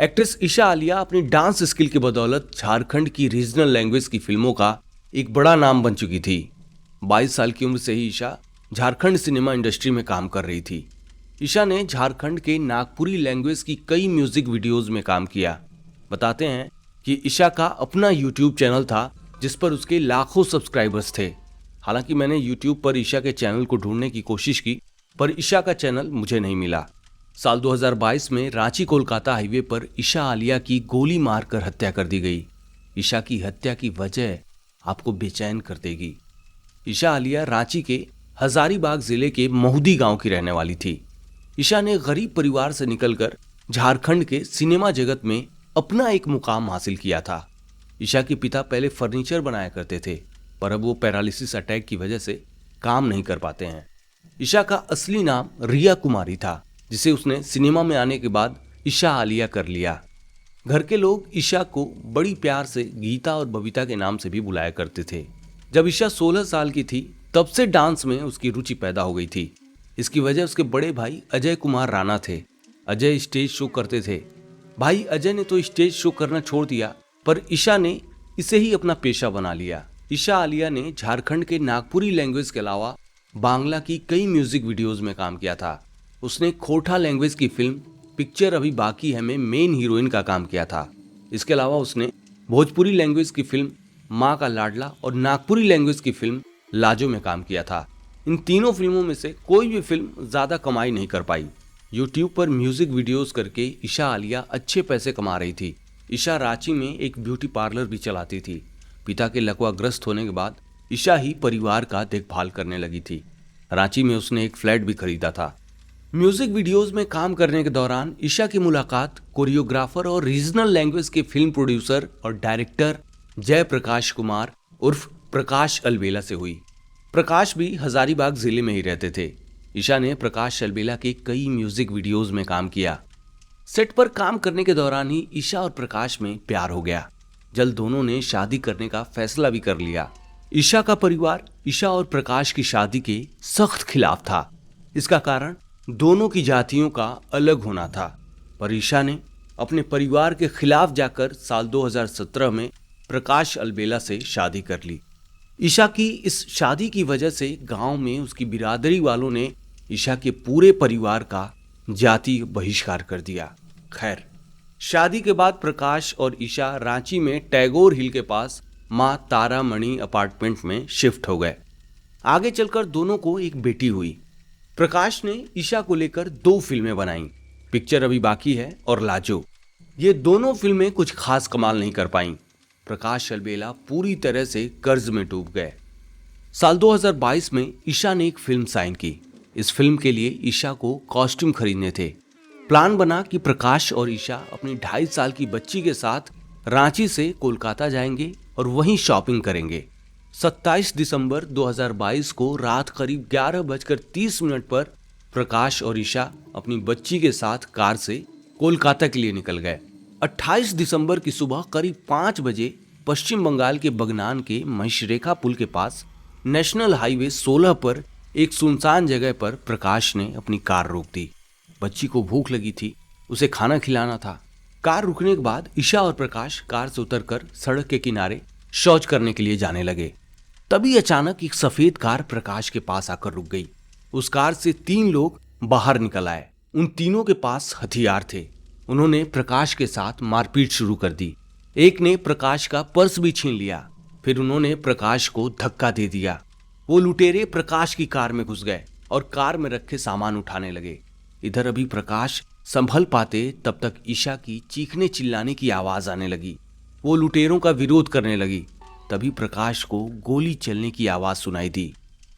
Actress Isha Alia अपनी dance skill की बदौलत झारखंड की रीजनल लैंग्वेज की फिल्मों का एक बड़ा नाम बन चुकी थी। 22 साल की उम्र से ही ईशा झारखंड सिनेमा इंडस्ट्री में काम कर रही थी। ईशा ने झारखंड के नागपुरी लैंग्वेज की कई म्यूजिक वीडियोस में काम किया। बताते हैं कि ईशा का अपना यूट्यूब चैनल था जिस पर उसके लाखों सब्सक्राइबर्स थे। हालांकि मैंने यूट्यूब पर ईशा के चैनल को ढूंढने की कोशिश की पर ईशा का चैनल मुझे नहीं मिला। साल 2022 में रांची कोलकाता हाईवे पर ईशा आलिया की गोली मारकर हत्या कर दी गई। ईशा की हत्या की वजह आपको बेचैन कर देगी। ईशा आलिया रांची के हजारीबाग जिले के महुदी गांव की रहने वाली थी। ईशा ने गरीब परिवार से निकलकर झारखंड के सिनेमा जगत में अपना एक मुकाम हासिल किया था। ईशा के पिता पहले फर्नीचर बनाया करते थे पर अब वो पैरालिसिस अटैक की वजह से काम नहीं कर पाते हैं। ईशा का असली नाम रिया कुमारी था जिसे उसने सिनेमा में आने के बाद ईशा आलिया कर लिया। घर के लोग ईशा को बड़ी प्यार से गीता और बबीता के नाम से भी बुलाया करते थे। जब ईशा 16 साल की थी तब से डांस में उसकी रुचि पैदा हो गई थी। इसकी वजह उसके बड़े भाई अजय कुमार राणा थे। अजय स्टेज शो करते थे। भाई अजय ने तो स्टेज शो करना छोड़ दिया पर ईशा ने इसे ही अपना पेशा बना लिया। ईशा आलिया ने झारखंड के नागपुरी लैंग्वेज के अलावा बांग्ला की कई म्यूजिक वीडियोज में काम किया था। उसने खोटा लैंग्वेज की फिल्म पिक्चर अभी बाकी है में मेन हीरोइन का काम किया था। इसके अलावा उसने भोजपुरी लैंग्वेज की फिल्म माँ का लाडला और नागपुरी लैंग्वेज की फिल्म लाजो में काम किया था। इन तीनों फिल्मों में से कोई भी फिल्म ज़्यादा कमाई नहीं कर पाई। यूट्यूब पर म्यूजिक वीडियोस करके ईशा आलिया अच्छे पैसे कमा रही थी। ईशा रांची में एक ब्यूटी पार्लर भी चलाती थी। पिता के लकवाग्रस्त होने के बाद ईशा ही परिवार का देखभाल करने लगी थी। रांची में उसने एक फ्लैट भी खरीदा था। म्यूजिक वीडियोस में काम करने के दौरान ईशा की मुलाकात कोरियोग्राफर और रीजनल लैंग्वेज के फिल्म प्रोड्यूसर और डायरेक्टर जय प्रकाश कुमार उर्फ प्रकाश अलबेला से हुई। प्रकाश भी हजारीबाग जिले में ही रहते थे। ईशा ने प्रकाश अलबेला के कई म्यूजिक वीडियोस में काम किया। सेट पर काम करने के दौरान ही ईशा और प्रकाश में प्यार हो गया। जल्द दोनों ने शादी करने का फैसला भी कर लिया। ईशा का परिवार ईशा और प्रकाश की शादी के सख्त खिलाफ था। इसका कारण दोनों की जातियों का अलग होना था पर ईशा ने अपने परिवार के खिलाफ जाकर साल 2017 में प्रकाश अलबेला से शादी कर ली। ईशा की इस शादी की वजह से गांव में उसकी बिरादरी वालों ने ईशा के पूरे परिवार का जाति बहिष्कार कर दिया। खैर, शादी के बाद प्रकाश और ईशा रांची में टैगोर हिल के पास मां तारामणि अपार्टमेंट में शिफ्ट हो गए। आगे चलकर दोनों को एक बेटी हुई। प्रकाश ने ईशा को लेकर 2 फिल्में बनाई, पिक्चर अभी बाकी है और लाजो। ये दोनों फिल्में कुछ खास कमाल नहीं कर पाईं। प्रकाश अलबेला पूरी तरह से कर्ज में डूब गए। साल 2022 में ईशा ने एक फिल्म साइन की। इस फिल्म के लिए ईशा को कॉस्ट्यूम खरीदने थे। प्लान बना कि प्रकाश और ईशा अपनी 2.5 साल की बच्ची के साथ रांची से कोलकाता जाएंगे और वहीं शॉपिंग करेंगे। 27 दिसंबर 2022 को रात करीब 11:30 पर प्रकाश और ईशा अपनी बच्ची के साथ कार से कोलकाता के लिए निकल गए। 28 दिसंबर की सुबह करीब 5 बजे पश्चिम बंगाल के बगनान के महिषरेखा पुल के पास नेशनल हाईवे 16 पर एक सुनसान जगह पर प्रकाश ने अपनी कार रोक दी। बच्ची को भूख लगी थी, उसे खाना खिलाना था। कार रुकने के बाद ईशा और प्रकाश कार से उतरकर सड़क के किनारे शौच करने के लिए जाने लगे। तभी अचानक एक सफेद कार प्रकाश के पास आकर रुक गई। उस कार से 3 लोग बाहर निकल आए। उन तीनों के पास हथियार थे। उन्होंने प्रकाश के साथ मारपीट शुरू कर दी। एक ने प्रकाश का पर्स भी छीन लिया। फिर उन्होंने प्रकाश को धक्का दे दिया। वो लुटेरे प्रकाश की कार में घुस गए और कार में रखे सामान उठाने लगे। इधर अभी प्रकाश संभल पाते तब तक ईशा की चीखने चिल्लाने की आवाज आने लगी। वो लुटेरों का विरोध करने लगी। तभी प्रकाश को गोली चलने की आवाज सुनाई दी।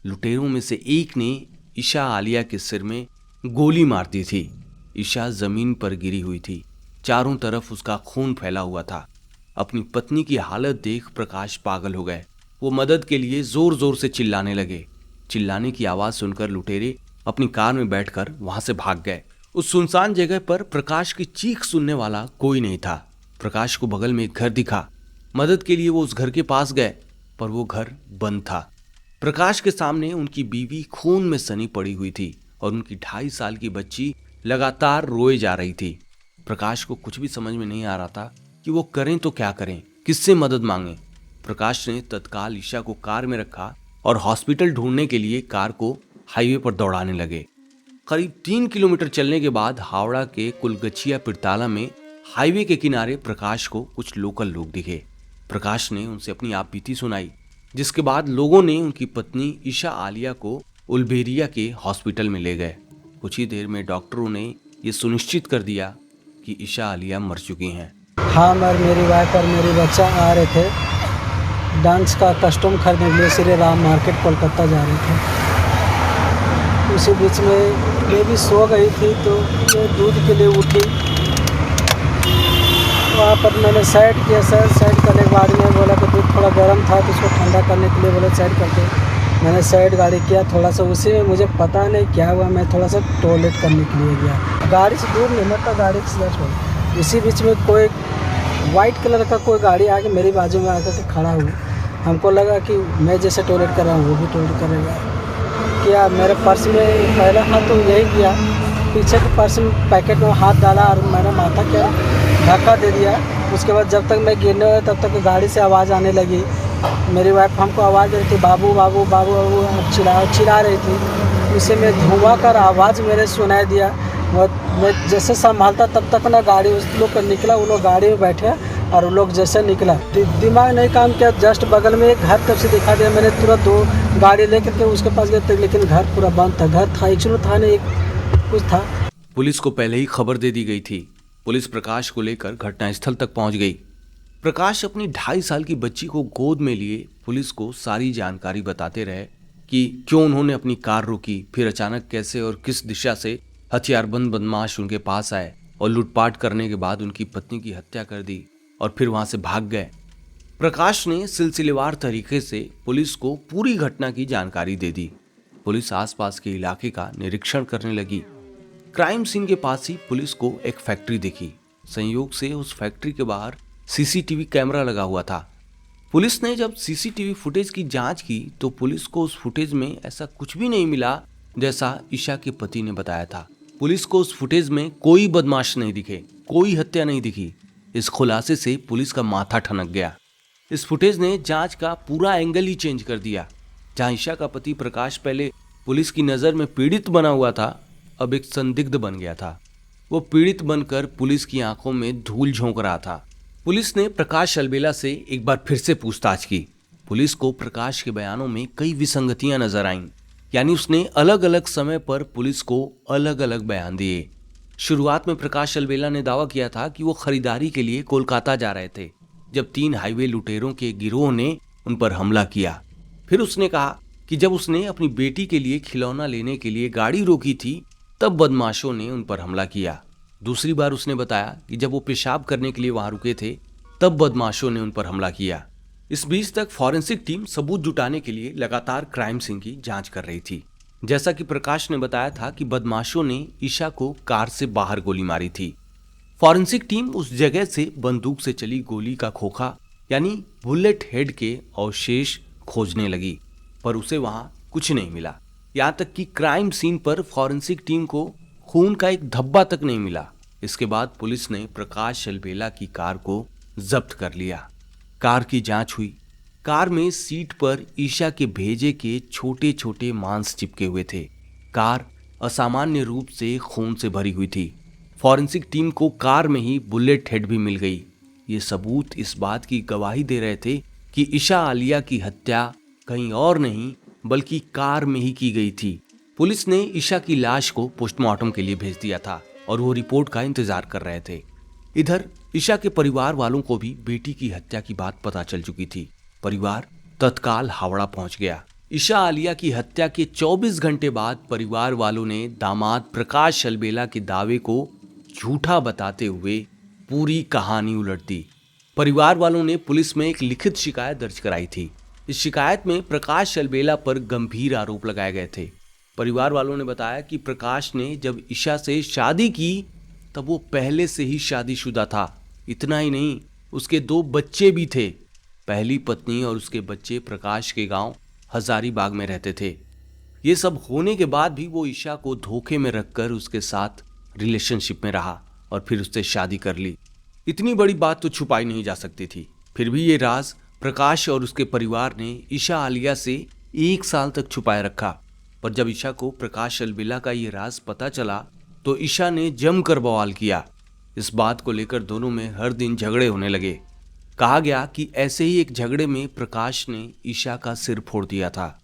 लुटेरों में से एक ने ईशा आलिया के सिर में गोली मार दी थी। ईशा जमीन पर गिरी हुई थी। चारों तरफ उसका खून फैला हुआ था। अपनी पत्नी की हालत देख प्रकाश पागल हो गए। वो मदद के लिए जोर जोर से चिल्लाने लगे। चिल्लाने की आवाज सुनकर लुटेरे अपनी कार में बैठकर वहां से भाग गए। उस सुनसान जगह पर प्रकाश की चीख सुनने वाला कोई नहीं था। प्रकाश को बगल में एक घर दिखा। मदद के लिए वो उस घर के पास गए पर वो घर बंद था। प्रकाश के सामने उनकी बीवी खून में सनी पड़ी हुई थी और उनकी 2.5 साल की बच्ची लगातार रोए जा रही थी। प्रकाश को कुछ भी समझ में नहीं आ रहा था कि वो करें तो क्या करें, किससे मदद मांगें। प्रकाश ने तत्काल ईशा को कार में रखा और हॉस्पिटल ढूंढने के लिए कार को हाईवे पर दौड़ाने लगे। करीब 3 किलोमीटर चलने के बाद हावड़ा के कुलगछिया पिरताला में हाईवे के किनारे प्रकाश को कुछ लोकल लोग दिखे। प्रकाश ने उनसे अपनी आपबीती सुनाई, जिसके बाद लोगों ने उनकी पत्नी ईशा आलिया को उलबेरिया के हॉस्पिटल में ले गए। कुछ ही देर में डॉक्टरों ने ये सुनिश्चित कर दिया कि ईशा आलिया मर चुकी हैं। हाँ, मेरी वाइफ और मेरी बच्चा आ रहे थे डांस का कस्टम खरीदने के लिए श्री राम मार्केट कोलकाता जा रहे थे। उसी बीच में बेबी सो गई थी तो ये दूध के लिए उठी। वहाँ पर मैंने साइड किया। साइड करने के बाद में बोला कि दूध थोड़ा गर्म था तो उसको ठंडा करने के लिए बोला साइड करके मैंने साइड गाड़ी किया थोड़ा सा। उसी में मुझे पता नहीं क्या हुआ, मैं थोड़ा सा टॉयलेट करने के लिए गया। गाड़ी से दूर नहीं, मतलब गाड़ी से जस्ट हो। इसी बीच में कोई वाइट कलर का कोई गाड़ी आके मेरी बाजू में आकर के खड़ा हुआ। हमको लगा कि मैं जैसे टॉयलेट कर रहा हूँ वो भी टॉयलेट करेगा। किया मेरे पर्स में पहला हाथ तो यही किया, पीछे के पर्स में पैकेट में हाथ डाला और मैंने माथा क्या धक्का दे दिया। उसके बाद जब तक मैं गिरने वाला तब तक गाड़ी से आवाज़ आने लगी। मेरी वाइफ हमको आवाज़ दे रही थी, बाबू बाबू बाबू बाबू चिल्ला रही थी। उसे मैं धुआं कर आवाज़ मेरे सुनाई दिया। मैं जैसे संभालता तब तक ना गाड़ी उस लोग का निकला। वो लोग गाड़ी में बैठे और वो लोग जैसे निकला दिमाग नहीं काम किया। जस्ट बगल में एक घर तब से दिखा दिया। मैंने तुरंत 2 गाड़ी लेकर के उसके पास गए, लेकिन घर पूरा बंद था। घर था एक्चुअली था नहीं, कुछ था। पुलिस को पहले ही खबर दे दी गई थी। पुलिस प्रकाश को लेकर घटनास्थल तक पहुंच गई। प्रकाश अपनी 2.5 साल की बच्ची को गोद में लिए पुलिस को सारी जानकारी बताते रहे कि क्यों उन्होंने अपनी कार रोकी, फिर अचानक कैसे और किस दिशा से हथियारबंद बदमाश उनके पास आए और लूटपाट करने के बाद उनकी पत्नी की हत्या कर दी और फिर वहां से भाग गए। प्रकाश ने सिलसिलेवार तरीके से पुलिस को पूरी घटना की जानकारी दे दी। पुलिस आसपास के इलाके का निरीक्षण करने लगी। क्राइम सीन के पास ही पुलिस को एक फैक्ट्री दिखी। संयोग से उस फैक्ट्री के बाहर सीसीटीवी कैमरा लगा हुआ था। पुलिस ने जब सीसीटीवी फुटेज की जांच की तो पुलिस को उस फुटेज में ऐसा कुछ भी नहीं मिला जैसा ईशा के पति ने बताया था। पुलिस को उस फुटेज में कोई बदमाश नहीं दिखे, कोई हत्या नहीं दिखी। इस खुलासे से पुलिस का माथा ठनक गया। इस फुटेज ने जांच का पूरा एंगल ही चेंज कर दिया। जहां ईशा का पति प्रकाश पहले पुलिस की नजर में पीड़ित बना हुआ था, अब एक संदिग्ध बन गया था। वो पीड़ित बनकर पुलिस की आंखों में धूल झोंक रहा था। पुलिस ने प्रकाश अलबेला से एक बार फिर से पूछताछ की। पुलिस को प्रकाश के बयानों में कई विसंगतियां नजर आईं, यानी उसने अलग अलग समय पर पुलिस को अलग अलग बयान दिए। शुरुआत में प्रकाश अलबेला ने दावा किया था कि वो खरीदारी के लिए कोलकाता जा रहे थे जब 3 हाईवे लुटेरों के गिरोह ने उन पर हमला किया। फिर उसने कहा कि जब उसने अपनी बेटी के लिए खिलौना लेने के लिए गाड़ी रोकी थी तब बदमाशों ने उन पर हमला किया। दूसरी बार उसने बताया कि जब वो पेशाब करने के लिए वहां रुके थे तब बदमाशों ने उन पर हमला किया। इस बीच तक फॉरेंसिक टीम सबूत जुटाने के लिए लगातार क्राइम सीन की जांच कर रही थी। जैसा कि प्रकाश ने बताया था कि बदमाशों ने ईशा को कार से बाहर गोली मारी थी। फॉरेंसिक टीम उस जगह से बंदूक से चली गोली का खोखा यानी बुलेट हेड के अवशेष खोजने लगी, पर उसे वहां कुछ नहीं मिला। यहाँ तक कि क्राइम सीन पर फॉरेंसिक टीम को खून का एक धब्बा तक नहीं मिला। इसके बाद पुलिस ने प्रकाश अलबेला की कार को जब्त कर लिया। कार की जांच हुई। कार में सीट पर ईशा के भेजे के छोटे छोटे मांस चिपके हुए थे। कार असामान्य रूप से खून से भरी हुई थी। फॉरेंसिक टीम को कार में ही बुलेट हेड भी मिल गई। ये सबूत इस बात की गवाही दे रहे थे कि ईशा आलिया की हत्या कहीं और नहीं बल्कि कार में ही की गई थी। पुलिस ने ईशा की लाश को पोस्टमार्टम के लिए भेज दिया था और वो रिपोर्ट का इंतजार कर रहे थे। इधर ईशा के परिवार वालों को भी बेटी की हत्या की बात पता चल चुकी थी। परिवार तत्काल हावड़ा पहुंच गया। ईशा आलिया की हत्या के 24 घंटे बाद परिवार वालों ने दामाद प्रकाश अलबेला के दावे को झूठा बताते हुए पूरी कहानी उलट दी। परिवार वालों ने पुलिस में एक लिखित शिकायत दर्ज कराई थी। इस शिकायत में प्रकाश अलबेला पर गंभीर आरोप लगाए गए थे। परिवार वालों ने बताया कि प्रकाश ने जब ईशा से शादी की तब वो पहले से ही शादीशुदा था। इतना ही नहीं, उसके 2 बच्चे भी थे। पहली पत्नी और उसके बच्चे प्रकाश के गांव हजारीबाग में रहते थे। ये सब होने के बाद भी वो ईशा को धोखे में रखकर उसके साथ रिलेशनशिप में रहा। और फिर उससे शादी कर ली। इतनी बड़ी बात तो छुपाई नहीं जा सकती थी। फिर भी ये राज प्रकाश और उसके परिवार ने ईशा आलिया से 1 साल तक छुपाए रखा। पर जब ईशा को प्रकाश अलबेला का ये राज पता चला तो ईशा ने जमकर बवाल किया। इस बात को लेकर दोनों में हर दिन झगड़े होने लगे। कहा गया कि ऐसे ही एक झगड़े में प्रकाश ने ईशा का सिर फोड़ दिया था।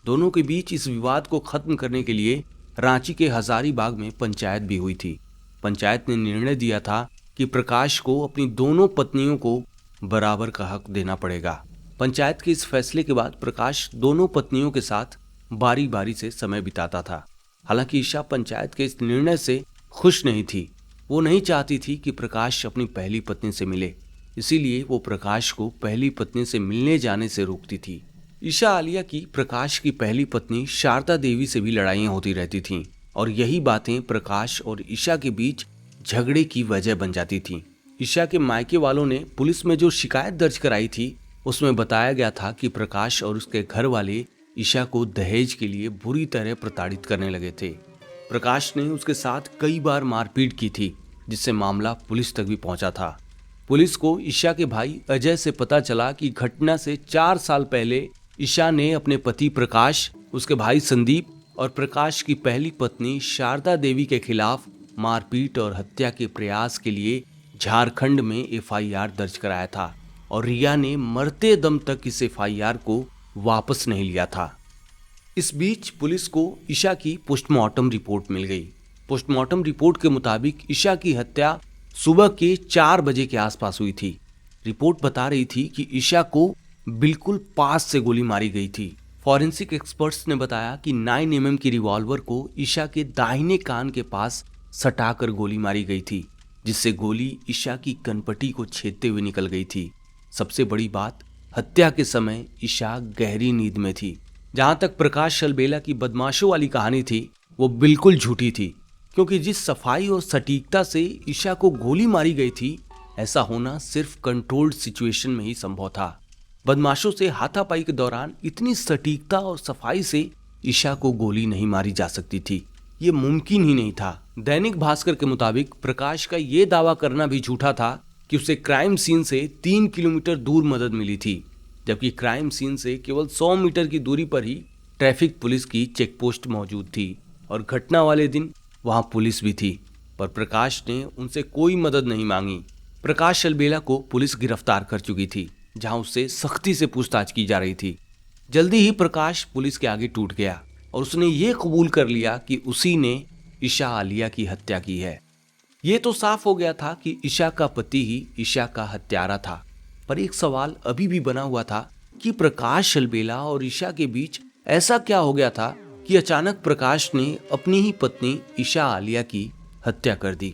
दोनों के बीच इस विवाद को खत्म करने के लिए रांची के हजारीबाग में पंचायत भी हुई थी। पंचायत ने निर्णय दिया था कि प्रकाश को अपनी दोनों पत्नियों को बराबर का हक देना पड़ेगा। पंचायत के इस फैसले के बाद प्रकाश दोनों पत्नियों के साथ बारी बारी से समय बिताता था। हालांकि ईशा पंचायत के इस निर्णय से खुश नहीं थी। वो नहीं चाहती थी कि प्रकाश अपनी पहली पत्नी से मिले, इसीलिए वो प्रकाश को पहली पत्नी से मिलने जाने से रोकती थी। ईशा आलिया की प्रकाश की पहली पत्नी शारदा देवी से भी लड़ाइयाँ होती रहती थीं और यही बातें प्रकाश और ईशा के बीच झगड़े की वजह बन जाती थीं। ईशा के मायके वालों ने पुलिस में जो शिकायत दर्ज कराई थी उसमें बताया गया था कि प्रकाश और उसके घर वाले ईशा को दहेज के लिए बुरी तरह प्रताड़ित करने लगे थे। प्रकाश ने उसके साथ कई बार मारपीट की थी, जिससे मामला पुलिस तक भी पहुंचा था। पुलिस को ईशा के भाई अजय से पता चला कि घटना से 4 साल पहले ईशा ने अपने पति प्रकाश, उसके भाई संदीप और प्रकाश की पहली पत्नी शारदा देवी के खिलाफ मारपीट और हत्या के प्रयास के लिए झारखंड में एफआईआर दर्ज कराया था और रिया ने मरते दम तक इस एफआईआर को वापस नहीं लिया था। इस बीच पुलिस को ईशा की पोस्टमार्टम रिपोर्ट मिल गई। पोस्टमार्टम रिपोर्ट के मुताबिक ईशा की हत्या सुबह के 4 बजे के आसपास हुई थी। रिपोर्ट बता रही थी कि ईशा को बिल्कुल पास से गोली मारी गई थी। फॉरेंसिक एक्सपर्ट्स ने बताया कि 9 mm की रिवॉल्वर को ईशा के दाहिने कान के पास सटाकर गोली मारी गई थी, जिससे गोली ईशा की कनपटी को छेदते हुए निकल गई थी। सबसे बड़ी बात, हत्या के समय ईशा गहरी नींद में थी। जहां तक प्रकाश अलबेला की बदमाशों वाली कहानी थी, वो बिल्कुल झूठी थी, क्योंकि जिस सफाई और सटीकता से ईशा को गोली मारी गई थी, ऐसा होना सिर्फ कंट्रोल्ड सिचुएशन में ही संभव था। बदमाशों से हाथापाई के दौरान इतनी सटीकता और सफाई से ईशा को गोली नहीं मारी जा सकती थी। ये मुमकिन ही नहीं था। दैनिक भास्कर के मुताबिक प्रकाश का ये दावा करना भी झूठा था कि उसे क्राइम सीन से 3 किलोमीटर दूर मदद मिली थी, जबकि क्राइम सीन से केवल 100 मीटर की दूरी पर ही ट्रैफिक पुलिस की चेकपोस्ट मौजूद थी और घटना वाले दिन वहां पुलिस भी थी। पर प्रकाश ने उनसे कोई मदद नहीं मांगी। प्रकाश अलबेला को पुलिस गिरफ्तार कर चुकी थी, जहां उससे सख्ती से पूछताछ की जा रही थी। जल्दी ही प्रकाश पुलिस के आगे टूट गया और उसने ये कबूल कर लिया कि उसी ने ईशा आलिया की हत्या की है। ये तो साफ हो गया था कि ईशा का पति ही ईशा का हत्यारा था। पर एक सवाल अभी भी बना हुआ था कि प्रकाश अलबेला और ईशा के बीच ऐसा क्या हो गया था कि अचानक प्रकाश ने अपनी ही पत्नी ईशा आलिया की हत्या कर दी।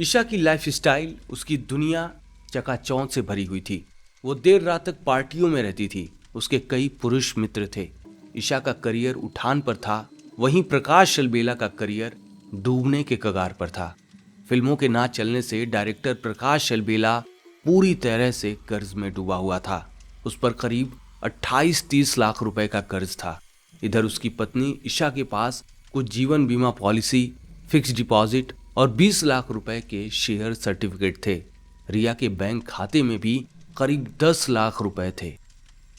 ईशा की लाइफस्टाइल, उसकी दुनिया चकाचौंध से भरी हुई थी। वो देर रात तक पार्टियों में रहती थी। उसके कई पुरुष मित्र थे। ईशा का करियर उठान पर था, वहीं प्रकाश अलबेला का करियर डूबने के कगार पर था। फिल्मों के ना चलने से डायरेक्टर प्रकाश अलबेला पूरी तरह से कर्ज में डूबा हुआ था। उस पर करीब 28-30 लाख रुपए का कर्ज था। इधर उसकी पत्नी ईशा के पास कुछ जीवन बीमा पॉलिसी, फिक्स डिपॉजिट और 20 लाख रुपए के शेयर सर्टिफिकेट थे। रिया के बैंक खाते में भी करीब 10 लाख रुपए थे।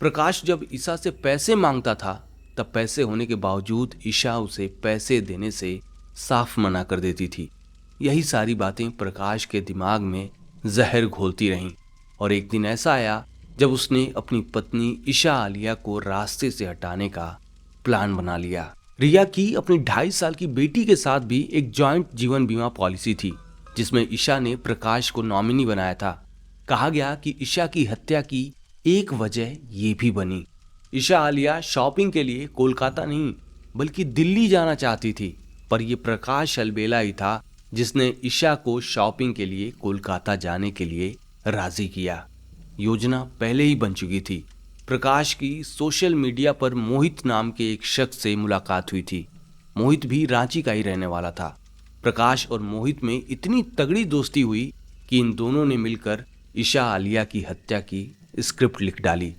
प्रकाश जब ईशा से पैसे मांगता था, तब पैसे होने के बावजूद ईशा उसे पैसे देने से साफ मना कर देती थी। यही सारी बातें प्रकाश के दिमाग में जहर घोलती रहीं और एक दिन ऐसा आया जब उसने अपनी पत्नी ईशा आलिया को रास्ते से हटाने का प्लान बना लिया। रिया की अपनी 2.5 साल की बेटी के साथ भी एक जॉइंट जीवन बीमा पॉलिसी थी, जिसमें ईशा ने प्रकाश को नॉमिनी बनाया था। कहा गया कि ईशा की हत्या की एक वजह ये भी बनी। ईशा आलिया शॉपिंग के लिए कोलकाता नहीं बल्कि दिल्ली जाना चाहती थी, पर यह प्रकाश अलबेला ही था जिसने ईशा को शॉपिंग के लिए कोलकाता जाने के लिए राजी किया। योजना पहले ही बन चुकी थी। प्रकाश की सोशल मीडिया पर मोहित नाम के एक शख्स से मुलाकात हुई थी। मोहित भी रांची का ही रहने वाला था। प्रकाश और मोहित में इतनी तगड़ी दोस्ती हुई कि इन दोनों ने मिलकर ईशा आलिया की हत्या की स्क्रिप्ट लिख डाली।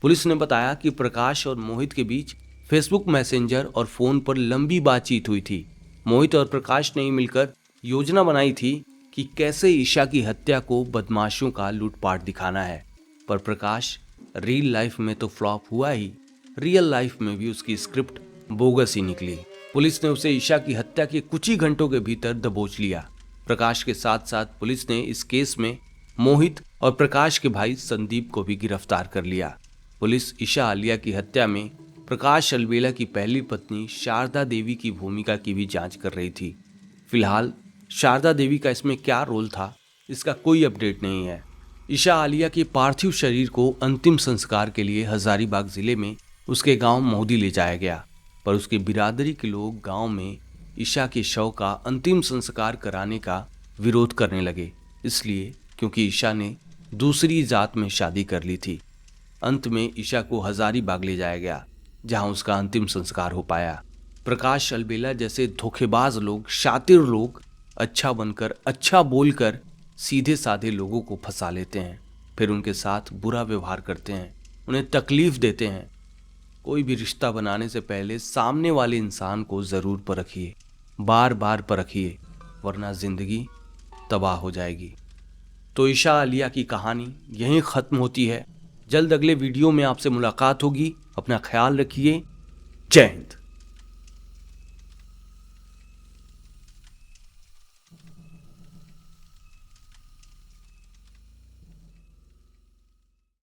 पुलिस ने बताया कि प्रकाश और मोहित के बीच फेसबुक मैसेंजर और फोन पर लंबी बातचीत हुई थी। मोहित और प्रकाश ने मिलकर योजना बनाई थी कि कैसे ईशा की हत्या को बदमाशों का लूटपाट दिखाना है। पर प्रकाश रियल लाइफ में तो फ्लॉप हुआ ही, रियल लाइफ में भी उसकी स्क्रिप्ट बोगस ही निकली। पुलिस ने उसे ईशा की हत्या के कुछ ही घंटों के भीतर दबोच लिया। प्रकाश के साथ साथ पुलिस ने इस केस में मोहित और प्रकाश के भाई संदीप को भी गिरफ्तार कर लिया। पुलिस ईशा आलिया की हत्या में प्रकाश अलबेला की पहली पत्नी शारदा देवी की भूमिका की भी जांच कर रही थी। फिलहाल शारदा देवी का इसमें क्या रोल था, इसका कोई अपडेट नहीं है। ईशा आलिया के पार्थिव शरीर को अंतिम संस्कार के लिए हजारीबाग जिले में उसके गांव मोदी ले जाया गया, पर उसके बिरादरी के लोग गांव में ईशा के शव का अंतिम संस्कार कराने का विरोध करने लगे, इसलिए क्योंकि ईशा ने दूसरी जात में शादी कर ली थी। अंत में ईशा को हजारीबाग ले जाया गया, जहां उसका अंतिम संस्कार हो पाया। प्रकाश अलबेला जैसे धोखेबाज लोग, शातिर लोग अच्छा बनकर, अच्छा बोलकर सीधे साधे लोगों को फंसा लेते हैं, फिर उनके साथ बुरा व्यवहार करते हैं, उन्हें तकलीफ देते हैं। कोई भी रिश्ता बनाने से पहले सामने वाले इंसान को जरूर परखिए, बार बार परखिए, वरना जिंदगी तबाह हो जाएगी। तो ईशा आलिया की कहानी यहीं खत्म होती है। जल्द अगले वीडियो में आपसे मुलाकात होगी। अपना ख्याल रखिए। जय हिंद।